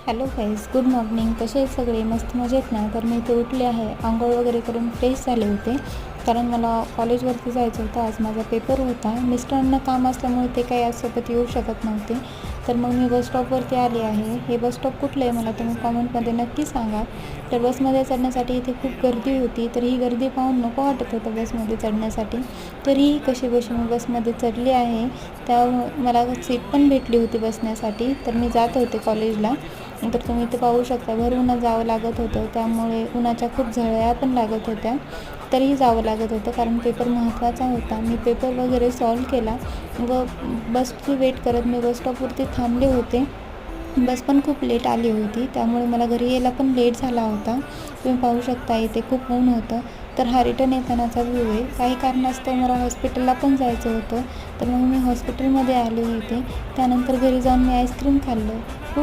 Hello guys, good morning. कसे आहेत सगळे? मस्त मजेत ना? तर मी इथे उठले आहे, आंघोळ वगैरे करून फ्रेश झाले होते, कारण मला कॉलेजवरती जायचं होतं. आज माझा पेपर होता. मिस्टरांना काम असल्यामुळे ते काही आज सोबत येऊ शकत नव्हते. तर मग मी बस स्टॉपवरती आले आहे. हे बस स्टॉप कुठलं आहे मला तुम्ही कॉमेंटमध्ये नक्की सांगा. तर बसमध्ये चढण्यासाठी इथे खूप गर्दी होती, तर ही गर्दी पाहून नको वाटत होतं बसमध्ये चढण्यासाठी. तरीही कशी बशी मी बसमध्ये चढली आहे. त्या मला सीट पण भेटली होती बसण्यासाठी. तर मी जात होते कॉलेजला. तर तुम्ही इथे पाहू शकता, भर उन्हात जावं लागत होतं, त्यामुळे उन्हाच्या खूप झळया पण लागत होत्या. तरीही जावं लागत होतं, कारण पेपर महत्त्वाचा होता. मी पेपर वगैरे सॉल्व केला व बसची वेट करत मी बस स्टॉपवरती थांबले होते. बस पण खूप लेट आली होती, त्यामुळे मला घरी यायला पण लेट झाला होता. तुम्ही पाहू शकता इथे खूप ऊन होतं. तर हा रिटर्न येतानाचा व्ह्यू आहे. काही कारणास्तव मला हॉस्पिटलला पण जायचं होतं, तर मग मी हॉस्पिटलमध्ये आले इथे. त्यानंतर घरी जाऊन मी आईस्क्रीम खाल्लं.